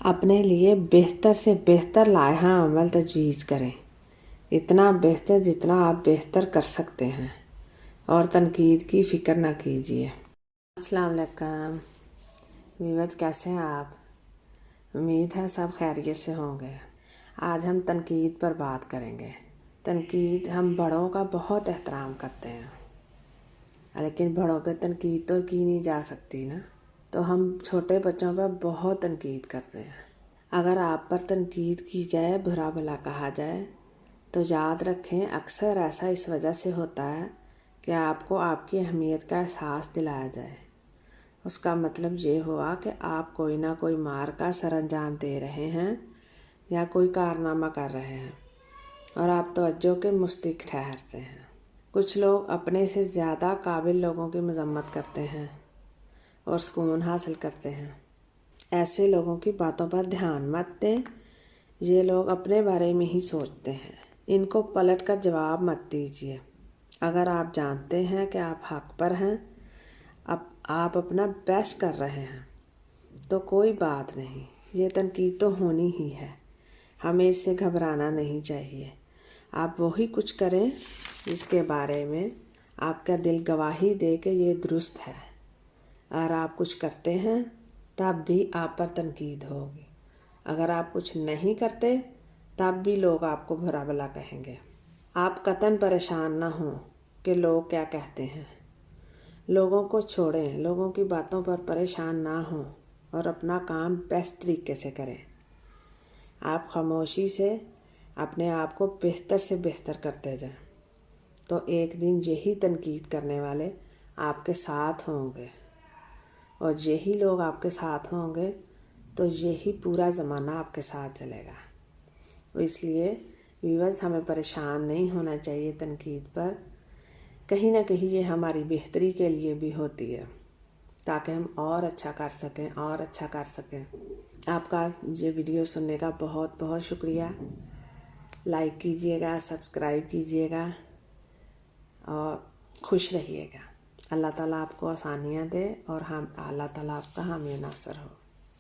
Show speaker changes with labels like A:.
A: اپنے لیے بہتر سے بہتر لائحہ عمل تجویز کریں، اتنا بہتر جتنا آپ بہتر کر سکتے ہیں، اور تنقید کی فکر نہ کیجیے۔ السلام علیکم ویورز، کیسے ہیں آپ؟ امید ہے سب خیریت سے ہوں گے۔ آج ہم تنقید پر بات کریں گے۔ تنقید، ہم بڑوں کا بہت احترام کرتے ہیں، لیکن بڑوں پہ تنقید تو کی نہیں جا سکتی نا، تو ہم چھوٹے بچوں پر بہت تنقید کرتے ہیں۔ اگر آپ پر تنقید کی جائے، برا بھلا کہا جائے، تو یاد رکھیں اکثر ایسا اس وجہ سے ہوتا ہے کہ آپ کو آپ کی اہمیت کا احساس دلایا جائے۔ اس کا مطلب یہ ہوا کہ آپ کوئی نہ کوئی مار کا سر انجام دے رہے ہیں یا کوئی کارنامہ کر رہے ہیں، اور آپ توجہ کے مستحق ٹھہرتے ہیں۔ کچھ لوگ اپنے سے زیادہ قابل لوگوں کی مذمت کرتے ہیں اور سکون حاصل کرتے ہیں۔ ایسے لوگوں کی باتوں پر دھیان مت دیں، یہ لوگ اپنے بارے میں ہی سوچتے ہیں، ان کو پلٹ کر جواب مت دیجیے۔ اگر آپ جانتے ہیں کہ آپ حق پر ہیں، آپ اپنا بیسٹ کر رہے ہیں، تو کوئی بات نہیں، یہ تنقید تو ہونی ہی ہے، ہمیں اس سے گھبرانا نہیں چاہیے۔ آپ وہی کچھ کریں جس کے بارے میں آپ کا دل گواہی دے کہ یہ درست ہے۔ اگر آپ کچھ کرتے ہیں تب بھی آپ پر تنقید ہوگی، اگر آپ کچھ نہیں کرتے تب بھی لوگ آپ کو برا بھلا کہیں گے۔ آپ قطعاً پریشان نہ ہوں کہ لوگ کیا کہتے ہیں۔ لوگوں کو چھوڑیں، لوگوں کی باتوں پر پریشان نہ ہوں اور اپنا کام بیسٹ طریقے سے کریں۔ آپ خاموشی سے اپنے آپ کو بہتر سے بہتر کرتے جائیں، تو ایک دن یہی تنقید کرنے والے آپ کے ساتھ ہوں گے، اور یہی لوگ آپ کے ساتھ ہوں گے تو یہی پورا زمانہ آپ کے ساتھ چلے گا۔ تو اس لیے ویورز، ہمیں پریشان نہیں ہونا چاہیے تنقید پر، کہیں نہ کہیں یہ ہماری بہتری کے لیے بھی ہوتی ہے، تاکہ ہم اور اچھا کر سکیں اور اچھا کر سکیں۔ آپ کا یہ ویڈیو سننے کا بہت بہت شکریہ۔ لائک کیجیے گا، سبسکرائب کیجیے گا، اور خوش رہیے گا۔ اللہ تعالیٰ آپ کو آسانیاں دے، اور اللہ تعالیٰ آپ کا حامی و ناصر ہو۔